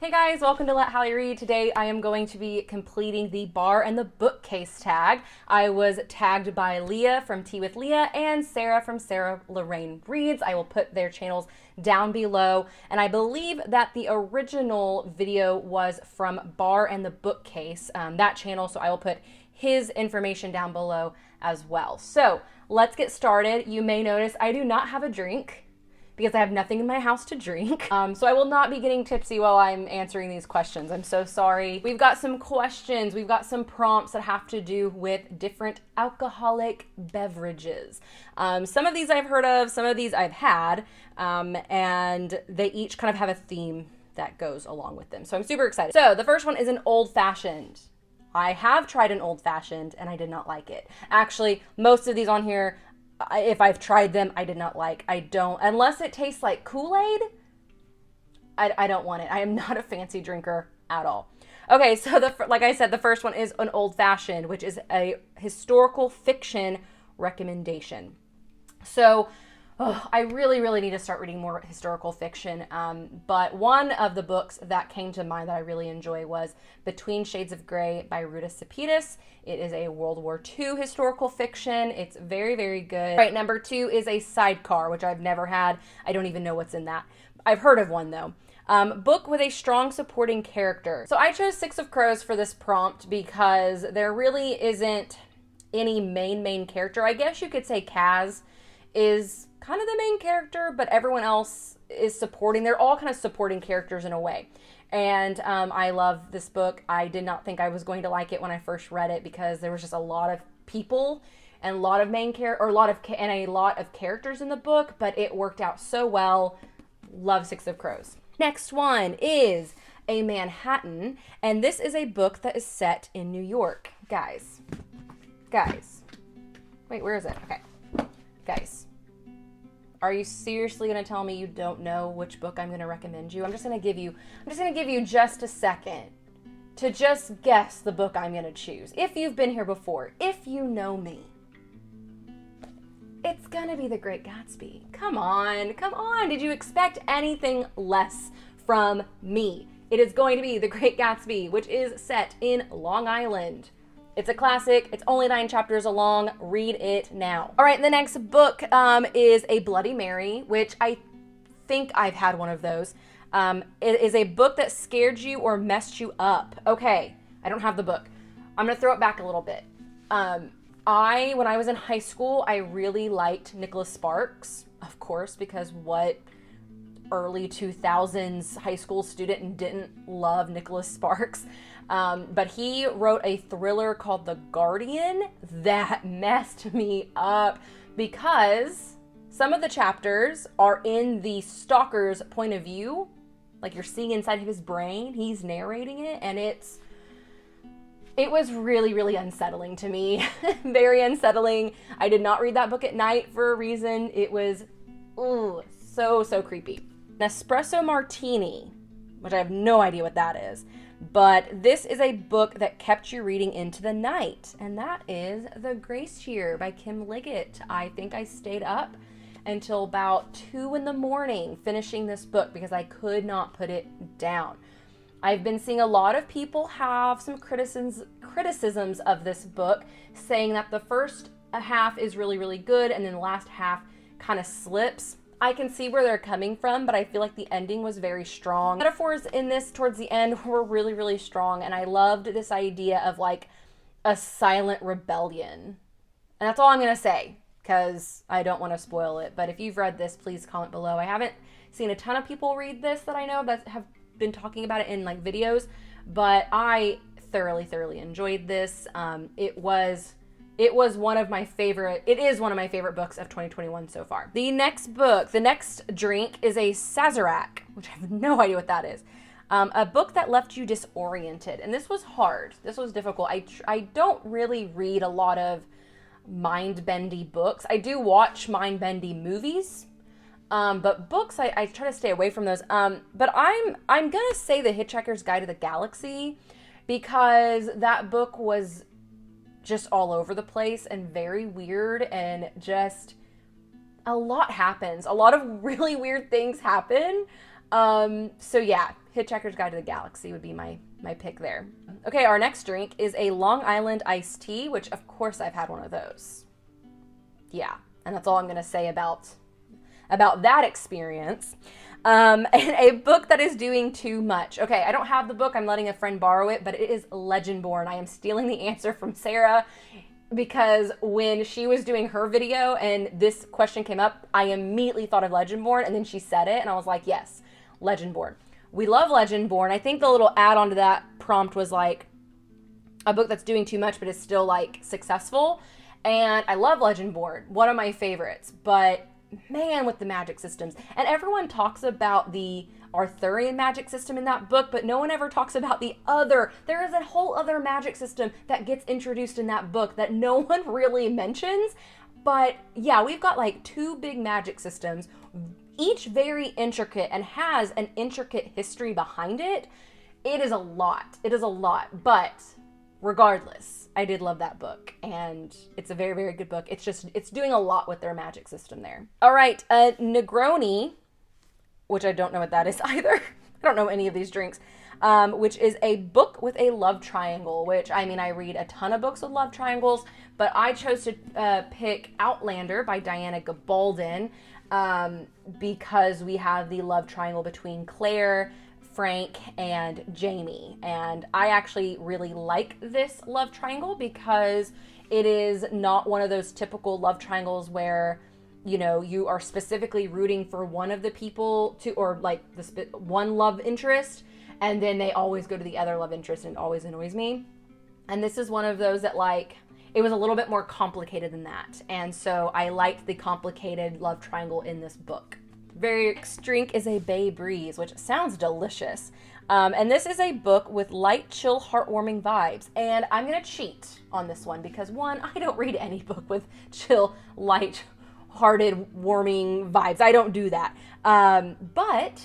Hey guys, welcome to Let Hallie Read. Today I am going to be completing the Bar and the Bookcase tag. I was tagged by Leah from Tea with Leah and Sarah from Lorrain Reads. I will put their channels down below, and I believe that the original video was from Bar and the Bookcase, that channel, so I will put his information down below as well. So let's get started. You may notice I do not have a drink because I have nothing in my house to drink. So I will not be getting tipsy while I'm answering these questions. I'm so sorry. We've got some questions. We've got some prompts that have to do with different alcoholic beverages. Some of these I've heard of, some of these I've had, and they each kind of have a theme that goes along with them. So I'm super excited. So the first one is an old-fashioned. I have tried an old-fashioned and I did not like it. Actually, most of these on here, if I've tried them, I did not like. I don't, unless it tastes like Kool-Aid, I don't want it. I am not a fancy drinker at all. Okay, so like I said, the first one is an old-fashioned, which is a historical fiction recommendation. So I really need to start reading more historical fiction. But one of the books that came to mind that I really enjoy was Between Shades of Grey by Ruta Sepetys. It is a World War II historical fiction. It's very good. All right, number 2 is a sidecar, which I've never had. I don't even know what's in that. I've heard of one though. Book with a strong supporting character. So I chose Six of Crows for this prompt because there really isn't any main character. I guess you could say Kaz is kind of the main character, but everyone else is supporting. They're all kind of supporting characters in a way. And I love this book. I did not think I was going to like it when I first read it because there was just a lot of people and a lot of a lot of characters in the book, but it worked out so well. Love Six of Crows. Next one is A Manhattan, and this is a book that is set in New York. Guys. Wait, where is it? Okay. Guys, are you seriously going to tell me you don't know which book I'm going to recommend you? I'm just going to give you just a second to just guess the book I'm going to choose. If you've been here before, if you know me, it's going to be The Great Gatsby. Come on. Did you expect anything less from me? It is going to be The Great Gatsby, which is set in Long Island. It's a classic. It's only 9 chapters long. Read it now. All right, the next book is A Bloody Mary, which I think I've had one of those. It is a book that scared you or messed you up. Okay, I don't have the book. I'm going to throw it back a little bit. When I was in high school, I really liked Nicholas Sparks, of course, because what early 2000s high school student didn't love Nicholas Sparks? But he wrote a thriller called The Guardian that messed me up because some of the chapters are in the stalker's point of view. Like you're seeing inside of his brain. He's narrating it, and it was really unsettling to me. Very unsettling. I did not read that book at night for a reason. It was so creepy. An espresso martini, which I have no idea what that is. But this is a book that kept you reading into the night, and that is The Grace Year by Kim Liggett. I think I stayed up until about 2 in the morning finishing this book because I could not put it down. I've been seeing a lot of people have some criticisms of this book, saying that the first half is really good and then the last half kind of slips. I can see where they're coming from, but I feel like the ending was very strong. Metaphors in this towards the end were really strong, and I loved this idea of like a silent rebellion. And that's all I'm going to say because I don't want to spoil it. But if you've read this, please comment below. I haven't seen a ton of people read this that I know that have been talking about it in like videos, but I thoroughly enjoyed this. It is one of my favorite books of 2021 so far. The next drink is a Sazerac, which I have no idea what that is. A book that left you disoriented. And this was hard. This was difficult. I don't really read a lot of mind-bendy books. I do watch mind-bendy movies. But books, I try to stay away from those. But I'm going to say The Hitchhiker's Guide to the Galaxy because that book was just all over the place and very weird, and just a lot happens. A lot of really weird things happen. So yeah, Hitchhiker's Guide to the Galaxy would be my pick there. Okay, our next drink is a Long Island iced tea, which of course I've had one of those. Yeah, and that's all I'm going to say about that experience. And a book that is doing too much. Okay, I don't have the book. I'm letting a friend borrow it, but it is Legendborn. I am stealing the answer from Sarah because when she was doing her video and this question came up, I immediately thought of Legendborn, and then she said it, and I was like, yes, Legendborn. We love Legendborn. I think the little add-on to that prompt was like a book that's doing too much but is still like successful. And I love Legendborn, one of my favorites, but man, with the magic systems. And everyone talks about the Arthurian magic system in that book, but no one ever talks about there is a whole other magic system that gets introduced in that book that no one really mentions. But yeah, we've got like 2 big magic systems, each very intricate and has an intricate history behind it. It is a lot. But regardless, I did love that book, and it's a very, very good book. It's doing a lot with their magic system there. All right, Negroni, which I don't know what that is either. I don't know any of these drinks, which is a book with a love triangle, which, I mean, I read a ton of books with love triangles, but I chose to pick Outlander by Diana Gabaldon because we have the love triangle between Claire, Frank, and Jamie. And I actually really like this love triangle because it is not one of those typical love triangles where, you know, you are specifically rooting for one of the people to, or like one love interest, and then they always go to the other love interest, and it always annoys me. And this is one of those that, like, it was a little bit more complicated than that. And so I liked the complicated love triangle in this book. Very next drink is a Bay Breeze, which sounds delicious. And this is a book with light, chill, heartwarming vibes. And I'm going to cheat on this one because, one, I don't read any book with chill, light-hearted, warming vibes. I don't do that. But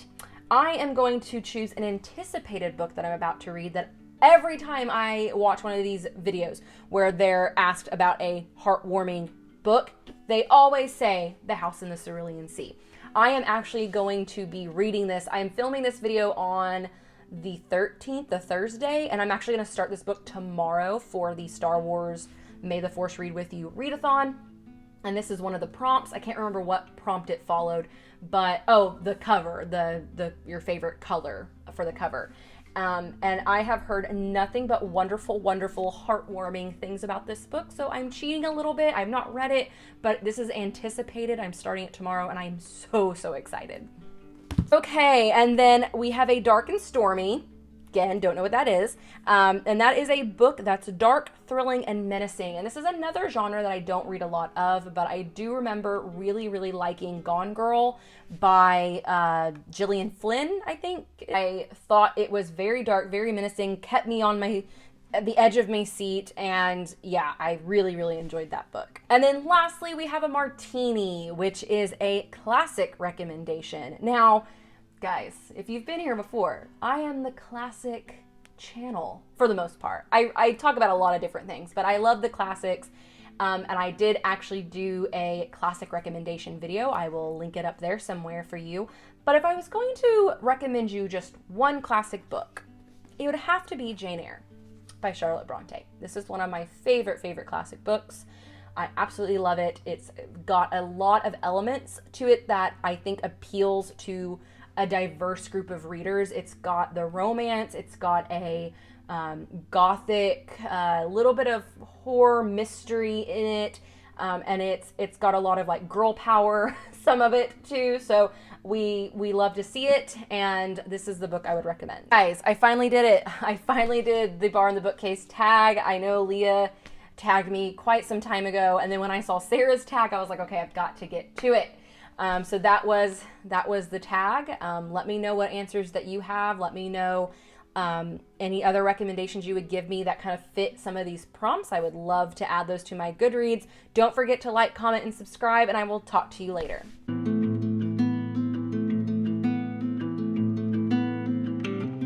I am going to choose an anticipated book that I'm about to read that every time I watch one of these videos where they're asked about a heartwarming book, they always say The House in the Cerulean Sea. I am actually going to be reading this. I am filming this video on the 13th, the Thursday, and I'm actually going to start this book tomorrow for the Star Wars May the Force Read With You readathon. And this is one of the prompts. I can't remember what prompt it followed, but the cover, your favorite color for the cover. And I have heard nothing but wonderful, wonderful, heartwarming things about this book. So I'm cheating a little bit. I've not read it, but this is anticipated. I'm starting it tomorrow, and I'm so, so excited. Okay, and then we have a Dark and Stormy. Again, don't know what that is. And that is a book that's dark, thrilling, and menacing. And this is another genre that I don't read a lot of, but I do remember really, really liking Gone Girl by Gillian Flynn, I think. I thought it was very dark, very menacing, kept me on the edge of my seat, and yeah, I really, really enjoyed that book. And then lastly, we have a Martini, which is a classic recommendation. Now, guys, if you've been here before, I am the classic channel for the most part. I talk about a lot of different things, but I love the classics. And I did actually do a classic recommendation video. I will link it up there somewhere for you. But if I was going to recommend you just one classic book, it would have to be Jane Eyre by Charlotte Bronte. This is one of my favorite classic books. I absolutely love it. It's got a lot of elements to it that I think appeals to a diverse group of readers. It's got the romance, it's got a gothic, little bit of horror mystery in it, and it's got a lot of like girl power, some of it too. So we love to see it, and this is the book I would recommend. Guys, I finally did it. I finally did the Bar Bookcase tag. I know Leah tagged me quite some time ago, and then when I saw Sarah's tag, I was like, okay, I've got to get to it. So that was the tag. Let me know what answers that you have. Let me know any other recommendations you would give me that kind of fit some of these prompts. I would love to add those to my Goodreads. Don't forget to like, comment, and subscribe, and I will talk to you later.